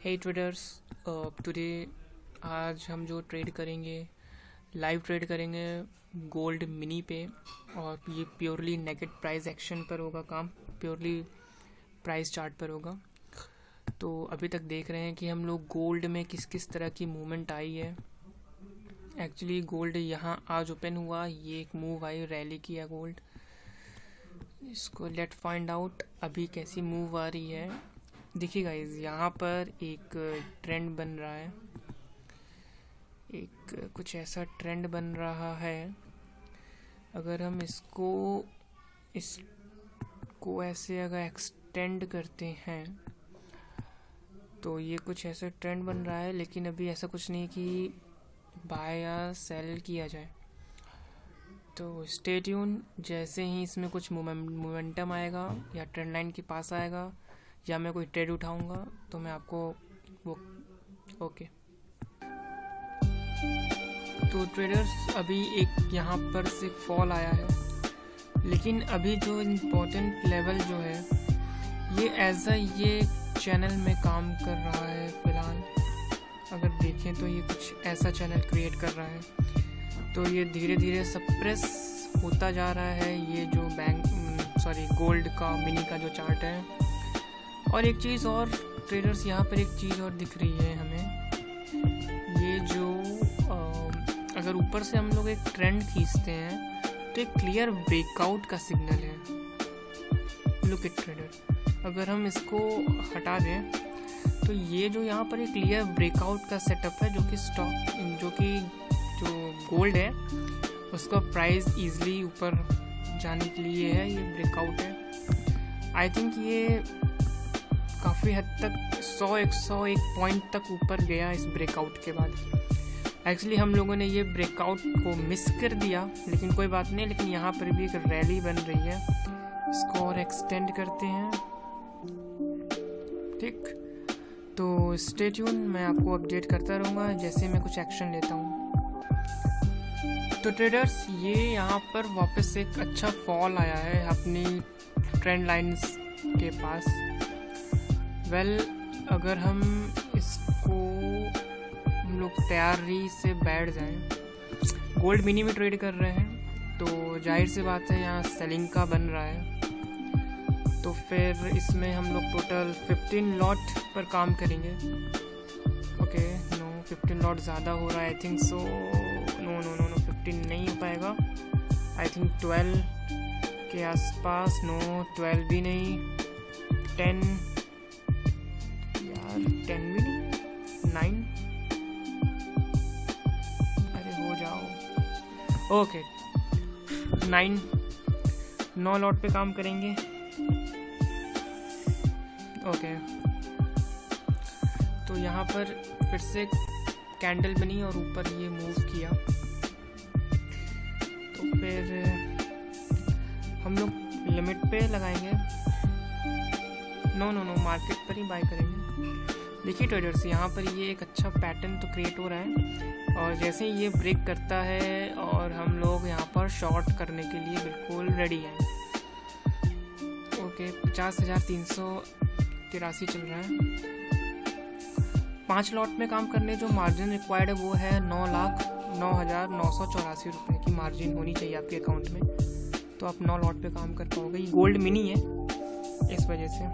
हे traders, today आज हम जो ट्रेड करेंगे लाइव ट्रेड करेंगे गोल्ड मिनी पे। और ये प्योरली नेगेट प्राइस एक्शन पर होगा काम, प्योरली प्राइस चार्ट पर होगा। तो अभी तक देख रहे हैं कि हम लोग गोल्ड में किस किस तरह की मूवमेंट आई है। एक्चुअली गोल्ड यहाँ आज ओपन हुआ, ये एक मूव आई, रैली किया गोल्ड। इसको लेट फाइंड आउट अभी कैसी मूव आ रही है। देखिए गाइस, यहाँ पर एक ट्रेंड बन रहा है, एक कुछ ऐसा ट्रेंड बन रहा है। अगर हम इसको ऐसे अगर एक्सटेंड करते हैं तो ये कुछ ऐसा ट्रेंड बन रहा है, लेकिन अभी ऐसा कुछ नहीं कि बाय या सेल किया जाए। तो स्टे ट्यून, जैसे ही इसमें कुछ मोमेंटम आएगा या ट्रेंड लाइन के पास आएगा या मैं कोई ट्रेड उठाऊंगा तो मैं आपको वो ओके। तो ट्रेडर्स, अभी एक यहाँ पर से फॉल आया है, लेकिन अभी जो इम्पोर्टेंट लेवल जो है ये ये चैनल में काम कर रहा है फ़िलहाल। अगर देखें तो ये कुछ ऐसा चैनल क्रिएट कर रहा है। तो ये धीरे धीरे सप्रेस होता जा रहा है, ये जो गोल्ड का मिनी का जो चार्ट है। और एक चीज़ और ट्रेडर्स, यहाँ पर एक चीज़ और दिख रही है हमें, ये जो अगर ऊपर से हम लोग एक ट्रेंड खींचते हैं तो एक क्लियर ब्रेकआउट का सिग्नल है। लुक एट ट्रेडर, अगर हम इसको हटा दें तो ये जो यहाँ पर एक क्लियर ब्रेकआउट का सेटअप है, जो कि गोल्ड है उसका प्राइस इजीली ऊपर जाने के लिए है, ये ब्रेकआउट है। आई थिंक ये काफ़ी हद तक 101 पॉइंट तक ऊपर गया इस ब्रेकआउट के बाद। एक्चुअली हम लोगों ने ये ब्रेकआउट को मिस कर दिया, लेकिन कोई बात नहीं। लेकिन यहाँ पर भी एक रैली बन रही है, इसको और एक्सटेंड करते हैं। ठीक, तो स्टे ट्यून, मैं आपको अपडेट करता रहूँगा जैसे मैं कुछ एक्शन लेता हूँ। तो ट्रेडर्स, ये यहाँ पर वापस एक अच्छा फॉल आया है अपनी ट्रेंड लाइन्स के पास। अगर हम लोग तैयारी से बैठ जाएं, गोल्ड मिनी में ट्रेड कर रहे हैं तो जाहिर सी बात है यहाँ सेलिंग का बन रहा है। तो फिर इसमें हम लोग टोटल 15 लॉट पर काम करेंगे। ओके, नो 15 लॉट ज़्यादा हो रहा है, आई थिंक सो। नो 15 नहीं हो पाएगा, आई थिंक 12 के आसपास। नो 12 भी नहीं, 10 भी नहीं, 9। अरे हो जाओ। ओके, 9 लॉट पे काम करेंगे। ओके, तो यहाँ पर फिर से कैंडल बनी और ऊपर ये मूव किया। तो फिर हम लोग लिमिट पे लगाएंगे। नो मार्केट पर ही बाय करेंगे। देखिए ट्रेडर्स, यहाँ पर ये एक अच्छा पैटर्न तो क्रिएट हो रहा है, और जैसे ही ये ब्रेक करता है और हम लोग यहाँ पर शॉर्ट करने के लिए बिल्कुल रेडी हैं। ओके, 50,383 चल रहा है। 5 लॉट में काम करने जो मार्जिन रिक्वायर्ड है वो है 9,09,984 रुपये की मार्जिन होनी चाहिए आपके अकाउंट में, तो आप 9 लॉट पे काम कर पाओगे। ये गोल्ड मिनी है, इस वजह से।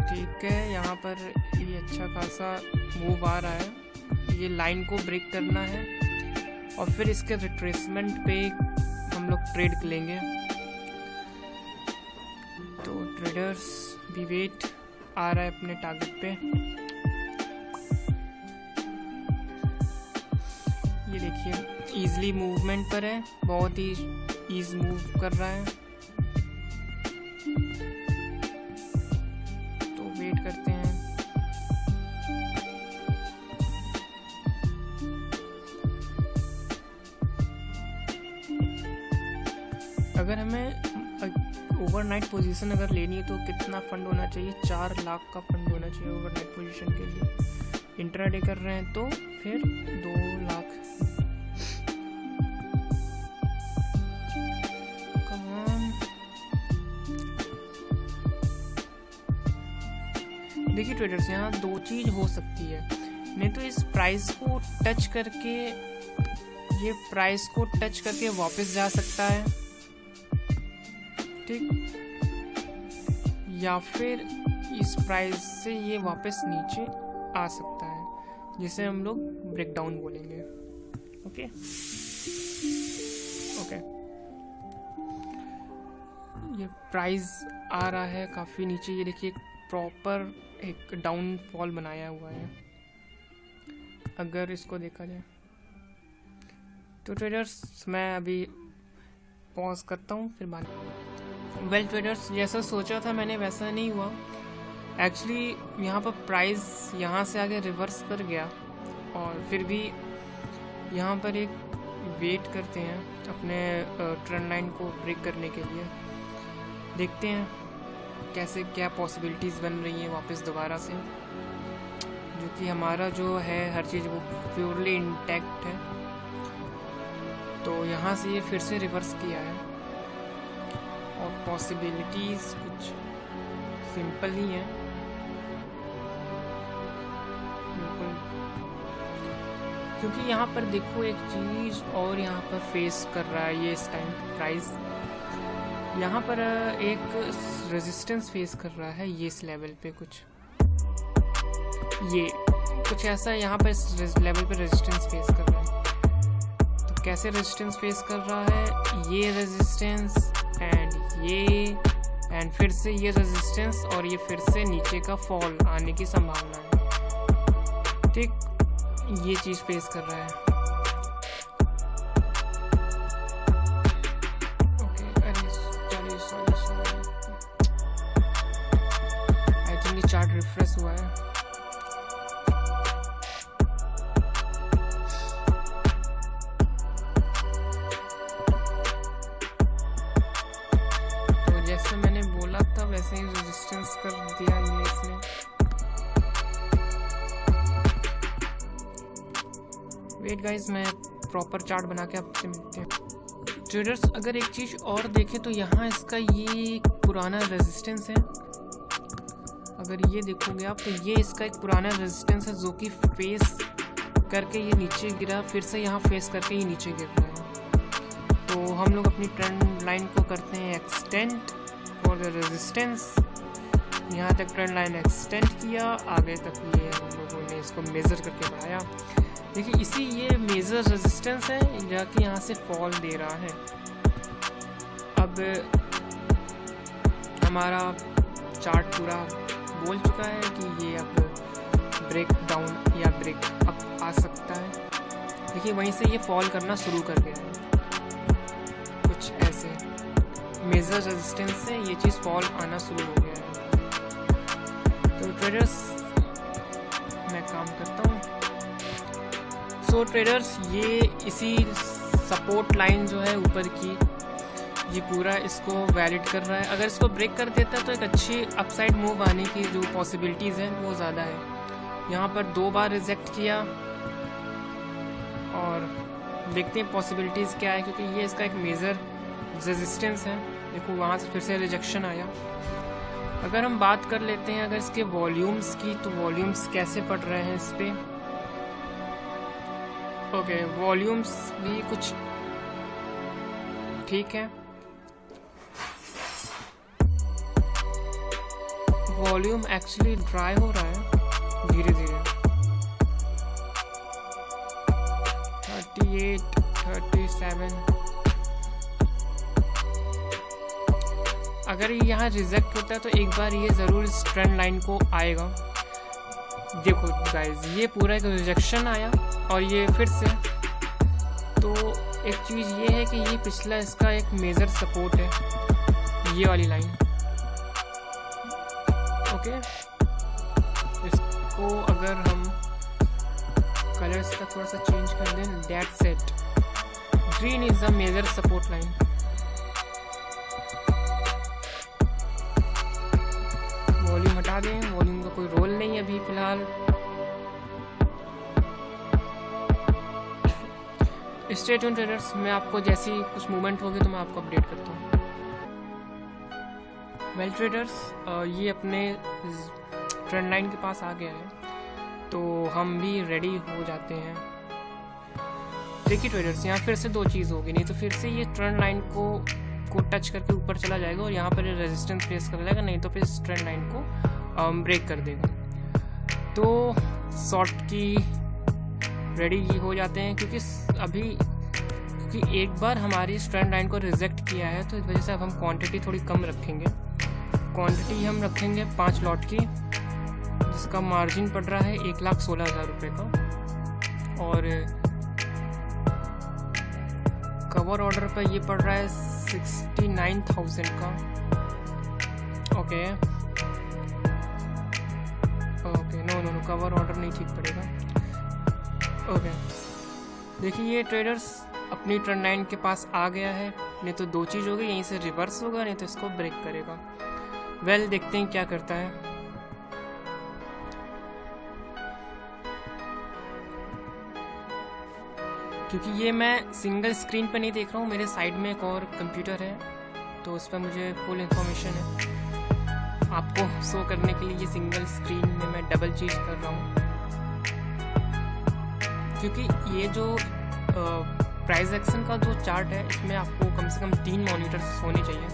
ठीक है, यहाँ पर ये अच्छा खासा मूव आ रहा है, ये लाइन को ब्रेक करना है और फिर इसके रिट्रेसमेंट पे हम लोग ट्रेड लेंगे। तो ट्रेडर्स, भी वेट आ रहा है अपने टारगेट पे। ये देखिए इजीली मूवमेंट पर है, बहुत ही ईज मूव कर रहा है। तो वेट करते हैं। अगर हमें ओवरनाइट पोजीशन अगर लेनी है तो कितना फंड होना चाहिए? 4 लाख का फंड होना चाहिए ओवरनाइट पोजीशन के लिए। इंट्राडे कर रहे हैं तो फिर 2 लाख। कम ऑन, देखिए ट्रेडर्स, यहाँ दो चीज हो सकती है। नहीं तो इस प्राइस को टच करके, ये प्राइस को टच करके वापस जा सकता है, ठीक, या फिर इस प्राइस से ये वापस नीचे आ सकता है, जिसे हम लोग ब्रेकडाउन बोलेंगे। ओके ओके, ये प्राइस आ रहा है काफ़ी नीचे। ये देखिए प्रॉपर एक डाउनफॉल बनाया हुआ है अगर इसको देखा जाए तो। ट्रेडर्स मैं अभी पॉज करता हूँ, फिर बात। वेल ट्रेडर्स, जैसा सोचा था मैंने वैसा नहीं हुआ। एक्चुअली यहाँ पर प्राइस यहाँ से आगे रिवर्स कर गया, और फिर भी यहाँ पर एक वेट करते हैं अपने ट्रेंड लाइन को ब्रेक करने के लिए। देखते हैं कैसे क्या पॉसिबिलिटीज़ बन रही हैं वापस दोबारा से, जो कि हमारा जो है हर चीज़ वो प्योरली इंटैक्ट है। तो यहाँ से ये फिर से रिवर्स किया है, और पॉसिबिलिटीज़ कुछ सिंपल ही हैं बिल्कुल, क्योंकि यहाँ पर देखो एक चीज़ और यहाँ पर फेस कर रहा है ये इस टाइम प्राइस। यहाँ पर एक रेजिस्टेंस फेस कर रहा है ये इस लेवल पे, ये कुछ ऐसा यहाँ पर इस लेवल पे रेजिस्टेंस फेस कर रहा है। तो कैसे रेजिस्टेंस फेस कर रहा है, ये रेजिस्टेंस एंड फिर से ये रेजिस्टेंस, और ये फिर से नीचे का फॉल आने की संभावना है, ठीक, ये चीज़ फेस कर रहा है। चार्ट रिफ्रेश हुआ है। तो जैसे मैंने बोला था वैसे ही रेजिस्टेंस कर दिया ये इसने। वेट गाइस, मैं प्रॉपर चार्ट बना के आपसे मिलते हैं। ट्रेडर्स, अगर एक चीज और देखें तो यहाँ इसका ये पुराना रेजिस्टेंस है। अगर ये देखोगे आप तो ये इसका एक पुराना रेजिस्टेंस है, जो कि फेस करके ये नीचे गिरा, फिर से यहाँ फेस करके ये नीचे गिर रहा है। तो हम लोग अपनी ट्रेंड लाइन को करते हैं एक्सटेंड फॉर द रेजिस्टेंस। यहाँ तक ट्रेंड लाइन एक्सटेंड किया, आगे तक ये हम लोगों ने इसको मेज़र करके बढ़ाया। देखिए इसी ये मेजर रेजिस्टेंस है जाके यहाँ से फॉल दे रहा है। अब हमारा चार्ट पूरा बोल चुका है कि ये अब ब्रेक डाउन या ब्रेक अप आ सकता है। देखिए वहीं से ये फॉल करना शुरू कर गया है, कुछ ऐसे मेजर रेजिस्टेंस से ये चीज़ फॉल आना शुरू हो गया है। तो ट्रेडर्स मैं काम करता हूँ। सो ट्रेडर्स, ये इसी सपोर्ट लाइन जो है ऊपर की, ये पूरा इसको वैलिड कर रहा है। अगर इसको ब्रेक कर देता है तो एक अच्छी अपसाइड मूव आने की जो पॉसिबिलिटीज़ है वो ज़्यादा है। यहाँ पर 2 बार रिजेक्ट किया, और देखते हैं पॉसिबिलिटीज़ क्या है, क्योंकि ये इसका एक मेजर रेजिस्टेंस है। देखो वहाँ से फिर से रिजेक्शन आया। अगर हम बात कर लेते हैं अगर इसके वॉल्यूम्स की, तो वॉल्यूम्स कैसे पड़ रहे हैं इस पर। ओके, वॉल्यूम्स भी कुछ ठीक है। वॉल्यूम एक्चुअली ड्राई हो रहा है धीरे धीरे। 38, 37। अगर ये यहाँ रिजेक्ट होता है तो एक बार ये ज़रूर इस ट्रेंड लाइन को आएगा। देखो गाइज, ये पूरा एक रिजेक्शन आया और ये फिर से। तो एक चीज़ ये है कि ये पिछला इसका एक मेजर सपोर्ट है, ये वाली लाइन। ओके, इसको अगर हम कलर्स का थोड़ा सा चेंज कर दें, that's it. Green is the major support line. Volume हटा दें, वॉल्यूम का कोई रोल नहीं है अभी फिलहाल। स्टे ट्यून्ड ट्रेडर्स, मैं आपको जैसी कुछ मूवमेंट होगी तो मैं आपको अपडेट करता हूँ। वेल ट्रेडर्स, ये अपने ट्रेंड लाइन के पास आ गया है, तो हम भी रेडी हो जाते हैं। देखिए ट्रेडर्स, यहाँ फिर से दो चीज़ होगी, नहीं तो फिर से ये ट्रेंड लाइन को टच करके ऊपर चला जाएगा और यहाँ पर रेजिस्टेंस फेस कर लेगा, नहीं तो फिर इस ट्रेंड लाइन को ब्रेक कर देगा। तो शॉर्ट की रेडी हो जाते हैं, क्योंकि एक बार हमारी इस ट्रेंड लाइन को रिजेक्ट किया है, तो इस वजह से अब हम क्वांटिटी थोड़ी कम रखेंगे। क्वांटिटी हम रखेंगे 5 लॉट की, जिसका मार्जिन पड़ रहा है 1,16,000 रुपये का, और कवर ऑर्डर पर ये पड़ रहा है 69,000 का। ओके, नो कवर ऑर्डर नहीं ठीक पड़ेगा। ओके, देखिए ये ट्रेडर्स अपनी ट्रेंड लाइन के पास आ गया है, नहीं तो दो चीज़ होगी, यहीं से रिवर्स होगा, नहीं तो इसको ब्रेक करेगा। वेल, देखते हैं क्या करता है। क्योंकि ये मैं सिंगल स्क्रीन पर नहीं देख रहा हूँ, मेरे साइड में एक और कंप्यूटर है, तो उस पर मुझे फुल इंफॉर्मेशन है। आपको शो करने के लिए ये सिंगल स्क्रीन में मैं डबल चीज कर रहा हूँ, क्योंकि ये जो प्राइस एक्शन का जो चार्ट है, इसमें आपको कम से कम 3 मॉनिटर्स होने चाहिए,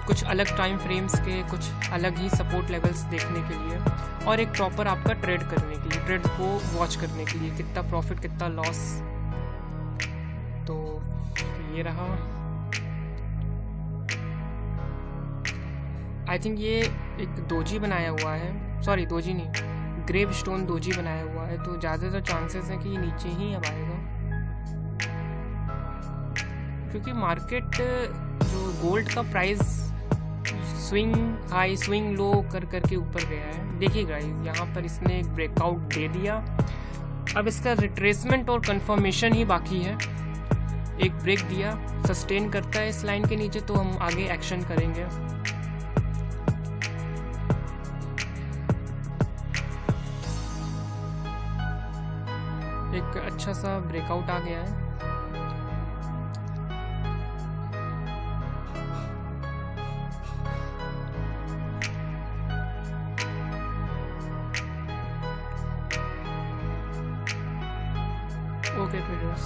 कुछ अलग टाइम फ्रेम्स के, कुछ अलग ही सपोर्ट लेवल्स देखने के लिए, और एक प्रॉपर आपका ट्रेड करने के लिए, ट्रेड को वॉच करने के लिए, कितना प्रॉफिट कितना लॉस। तो ये रहा, आई थिंक ये एक दोजी बनाया हुआ है, सॉरी दोजी नहीं, ग्रेव स्टोन दोजी बनाया हुआ है, तो ज़्यादातर चांसेस है कि ये नीचे ही अब आएगा, क्योंकि मार्केट जो गोल्ड का price swing high swing low कर करके ऊपर गया है। देखिए गाइस, यहाँ पर इसने एक ब्रेकआउट दे दिया, अब इसका रिट्रेसमेंट और कंफर्मेशन ही बाकी है। एक ब्रेक दिया, सस्टेन करता है इस लाइन के नीचे, तो हम आगे एक्शन करेंगे। एक अच्छा सा ब्रेकआउट आ गया है। Okay traders,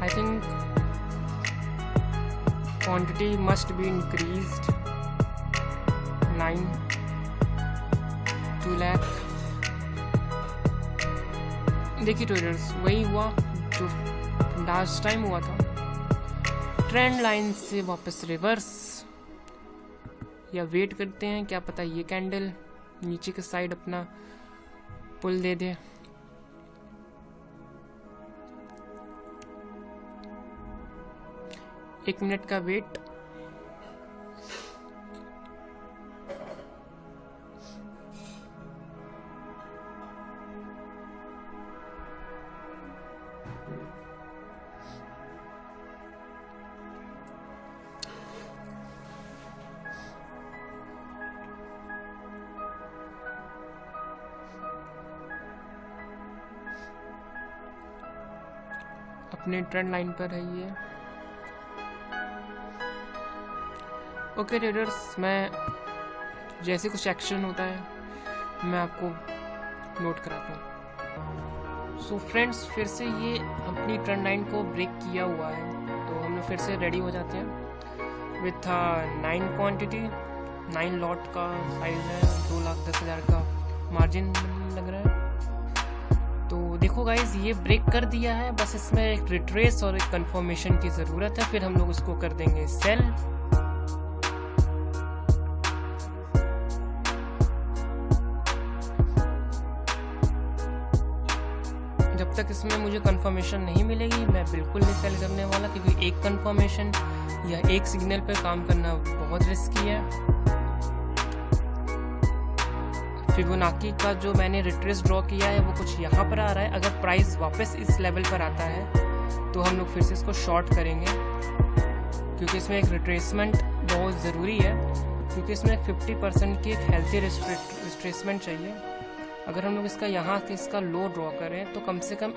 I think quantity must be increased 2 lakh. देखिए ट्रेडर्स, वही हुआ जो लास्ट टाइम हुआ था, ट्रेंड लाइन से वापस रिवर्स, या वेट करते हैं, क्या पता ये कैंडल नीचे के साइड अपना पुल दे दे। एक मिनट का वेट। अपने ट्रेंड लाइन पर है ये। ओके ट्रेडर्स, मैं जैसे कुछ एक्शन होता है मैं आपको नोट कराता हूँ। सो फ्रेंड्स, फिर से ये अपनी ट्रेंड लाइन को ब्रेक किया हुआ है, तो हम लोग फिर से रेडी हो जाते हैं विथ 9 क्वांटिटी, 9 लॉट का साइज है, 2,10,000 का मार्जिन लग रहा है। तो देखो गाइज, ये ब्रेक कर दिया है, बस इसमें एक रिट्रेस और एक कंफर्मेशन की ज़रूरत है, फिर हम लोग इसको कर देंगे सेल। जब तक इसमें मुझे कंफर्मेशन नहीं मिलेगी मैं बिल्कुल नहीं सेल करने वाला, क्योंकि एक कंफर्मेशन या एक सिग्नल पे काम करना बहुत रिस्की है। फिबोनाची का जो मैंने रिट्रेस ड्रॉ किया है वो कुछ यहाँ पर आ रहा है। अगर प्राइस वापस इस लेवल पर आता है तो हम लोग फिर से इसको शॉर्ट करेंगे, क्योंकि इसमें एक रिट्रेसमेंट बहुत ज़रूरी है, क्योंकि इसमें 50% की एक हेल्थी रिट्रेसमेंट चाहिए। अगर हम लोग इसका यहाँ के इसका लो ड्रॉ करें तो कम से कम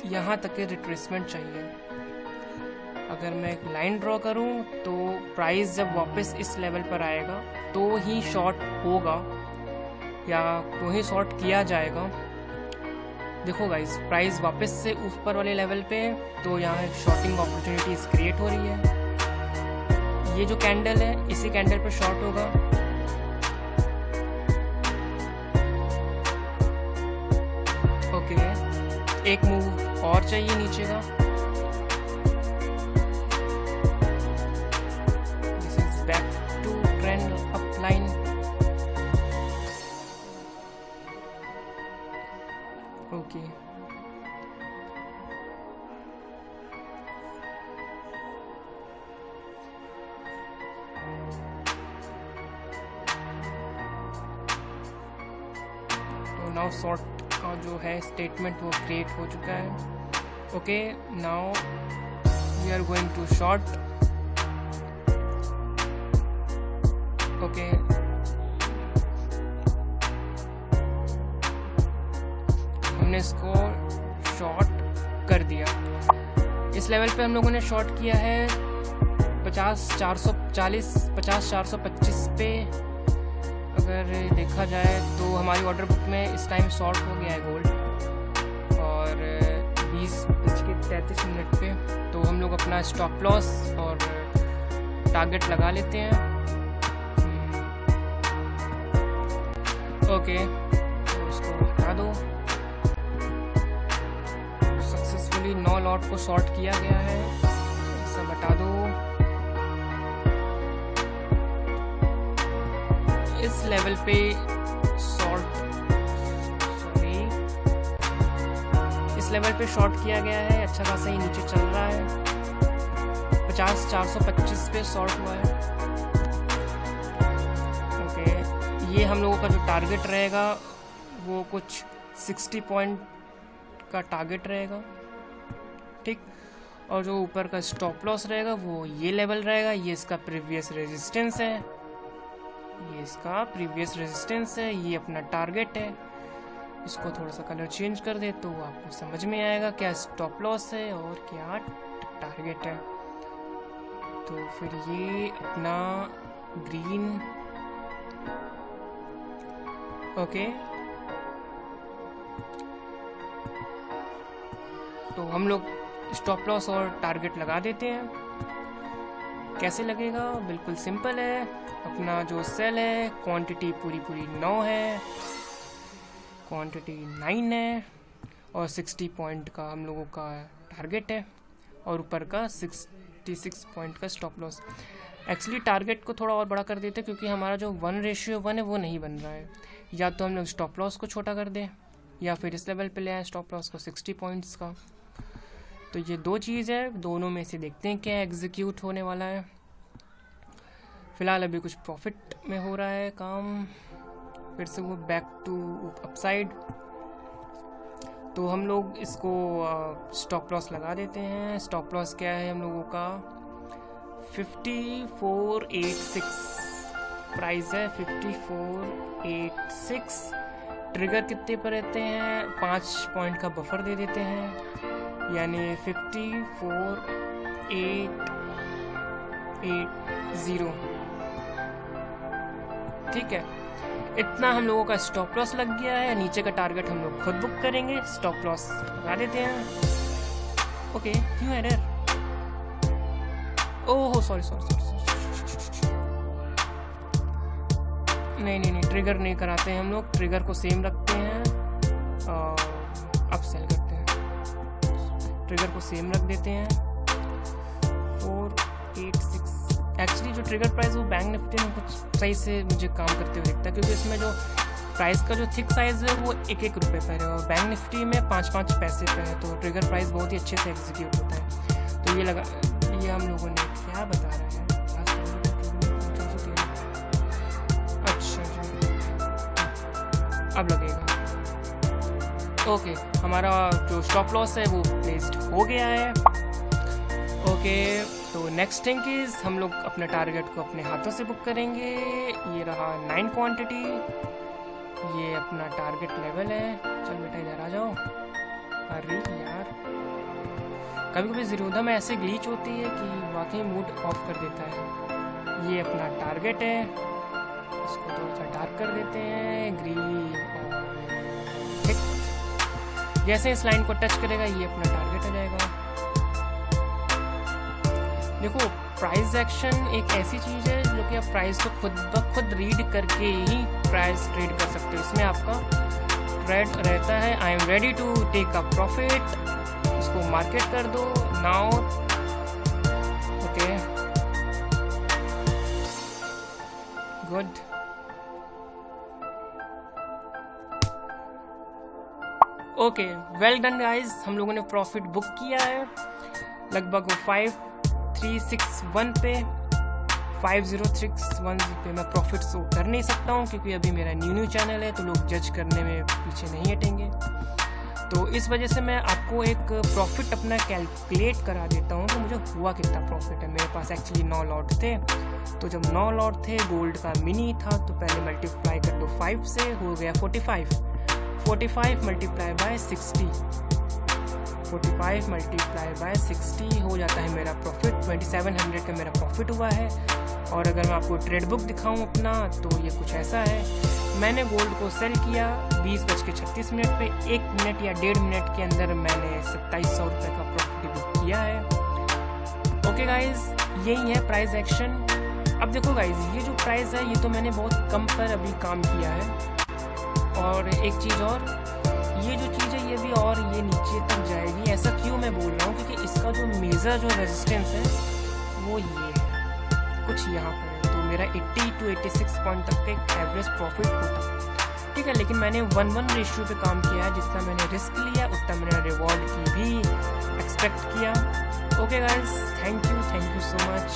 यहाँ तक के रिट्रेसमेंट चाहिए। अगर मैं एक लाइन ड्रॉ करूं तो प्राइस जब वापस इस लेवल पर आएगा तो ही शॉर्ट होगा या तो ही शॉर्ट किया जाएगा। देखो गाइस, प्राइस वापस से ऊपर वाले लेवल पे, तो यहाँ एक शॉर्टिंग अपॉर्चुनिटीज क्रिएट हो रही है। ये जो कैंडल है इसी कैंडल पे शॉर्ट होगा। ओके, एक मूव और चाहिए नीचे का। This is back to trend upline. Okay, तो नाउ शॉर्ट का जो है स्टेटमेंट वो क्रिएट हो चुका है। Okay, now we are going to short. Okay, हमने इसको शॉर्ट कर दिया। इस लेवल पे हम लोगों ने शॉर्ट किया है 50,440, 50,425 पे। अगर देखा जाए तो हमारी ऑर्डर बुक में इस टाइम शॉर्ट हो गया है गोल्ड, और 20:33 पे। तो हम लोग अपना स्टॉप लॉस और टारगेट लगा लेते हैं। ओके, तो इसको हटा दो। सक्सेसफुली 9 लॉट को शॉर्ट किया गया है, सब हटा दो। इस लेवल पे इस लेवल पे शॉर्ट किया गया है, अच्छा खासा ही नीचे चल रहा है। 50,425 पे शॉर्ट हुआ है। ओके, ये हम लोगों का जो टारगेट रहेगा वो कुछ 60 पॉइंट का टारगेट रहेगा, ठीक। और जो ऊपर का स्टॉप लॉस रहेगा वो ये लेवल रहेगा। ये इसका प्रीवियस रेजिस्टेंस है, ये अपना टारगेट है। इसको थोड़ा सा कलर चेंज कर दे तो आपको समझ में आएगा क्या स्टॉप लॉस है और क्या टारगेट है। तो फिर ये अपना ग्रीन। ओके, तो हम लोग स्टॉप लॉस और टारगेट लगा देते हैं। कैसे लगेगा? बिल्कुल सिंपल है। अपना जो सेल है, क्वांटिटी पूरी 9 है, क्वांटिटी 9 है, और 60 पॉइंट का हम लोगों का टारगेट है, और ऊपर का 66 पॉइंट का स्टॉप लॉस। एक्चुअली टारगेट को थोड़ा और बड़ा कर देते क्योंकि हमारा जो 1:1 है वो नहीं बन रहा है। या तो हम लोग स्टॉप लॉस को छोटा कर दें या फिर इस लेवल पे ले आए स्टॉप लॉस को 60 पॉइंट्स का। तो ये दो चीज़ है, दोनों में से देखते हैं क्या एग्जीक्यूट होने वाला है। फिलहाल अभी कुछ प्रॉफिट में हो रहा है काम, फिर से वो बैक टू अपसाइड। तो हम लोग इसको स्टॉप लॉस लगा देते हैं। स्टॉप लॉस क्या है हम लोगों का? 5486 प्राइस है, 5486। ट्रिगर कितने पर रहते हैं? 5 पॉइंट का बफर दे देते हैं, यानी 54,880। ठीक है, इतना हम लोगों का स्टॉप लॉस लग गया है। नीचे का टारगेट हम लोग खुद बुक करेंगे, स्टॉप लॉस लगा देते हैं। ओके, क्यों एरर? ओह सॉरी, नहीं, ट्रिगर नहीं कराते हैं हम लोग, ट्रिगर को सेम रखते हैं और अब सेल करते हैं। ट्रिगर को सेम रख देते हैं 486। एक्चुअली जो ट्रिगर प्राइस वो बैंक निफ्टी में कुछ सही से मुझे काम करते हुए दिखता है, क्योंकि इसमें जो प्राइस का जो थिक साइज है वो 1-1 रुपये पर है और बैंक निफ्टी में 5-5 पैसे पर है। तो ट्रिगर प्राइस बहुत ही अच्छे से एग्जीक्यूट होता है। तो ये हम लोगों ने क्या बता रहे हैं? अच्छा जी, अब लगेगा। ओके, हमारा जो स्टॉप लॉस है वो प्लेस्ड हो गया है। ओके, तो नेक्स्ट थिंग इज हम लोग अपने टारगेट को अपने हाथों से बुक करेंगे। ये रहा 9 क्वांटिटी, ये अपना टारगेट लेवल है। चल बेटा इधर आ जाओ। अरे यार, कभी कभी ज़ीरोधा में ऐसे ग्लीच होती है कि वाकई मूड ऑफ कर देता है। ये अपना टारगेट है, इसको थोड़ा सा डार्क कर देते हैं, ग्रीन और हिट। जैसे इस लाइन को टच करेगा ये अपना टारगेट आ जाएगा। देखो प्राइस एक्शन एक ऐसी चीज़ है जो कि आप प्राइस को खुद ब खुद रीड करके ही प्राइस ट्रेड कर सकते हो। इसमें आपका ट्रेड रहता है I am ready to take a profit, इसको मार्केट कर दो now. Okay good. Okay well done guys, हम लोगों ने प्रॉफिट बुक किया है लगभग 5361 पे। 5061 पे मैं प्रॉफिट शो कर नहीं सकता हूँ क्योंकि अभी मेरा न्यू चैनल है, तो लोग जज करने में पीछे नहीं हटेंगे। तो इस वजह से मैं आपको एक प्रॉफिट अपना कैलकुलेट करा देता हूँ। तो मुझे हुआ कितना प्रॉफिट है। मेरे पास एक्चुअली 9 लॉट थे, तो जब 9 लॉट थे गोल्ड का मिनी था, तो पहले मल्टीप्लाई कर दो 5 से, हो गया 45। 45 मल्टीप्लाई बाय 60, 45 मल्टीप्लाई बाय 60 हो जाता है मेरा प्रॉफिट। 2700 का मेरा प्रॉफिट हुआ है। और अगर मैं आपको ट्रेड बुक दिखाऊं अपना, तो ये कुछ ऐसा है। मैंने गोल्ड को सेल किया 20:36 पे। 1 मिनट या 1.5 मिनट के अंदर मैंने 2700 रुपये का प्रॉफिट बुक किया है। ओके गाइज, यही है प्राइस एक्शन। अब देखो गाइज, ये जो प्राइस है ये तो मैंने बहुत कम पर अभी काम किया है। और एक चीज़ और, ये जो चीज़ है ये भी और ये नीचे तक जाएगी। ऐसा क्यों मैं बोल रहा हूँ, क्योंकि इसका जो मेजर जो रेजिस्टेंस है वो ये है, कुछ यहाँ पर है। तो मेरा 80 to 86 पॉइंट तक का एक एवरेज प्रॉफिट होता, ठीक है। लेकिन मैंने 1:1 रेशियो पे काम किया है। जितना मैंने रिस्क लिया उतना मैंने रिवॉर्ड की भी एक्सपेक्ट किया। Okay guys, thank you so much.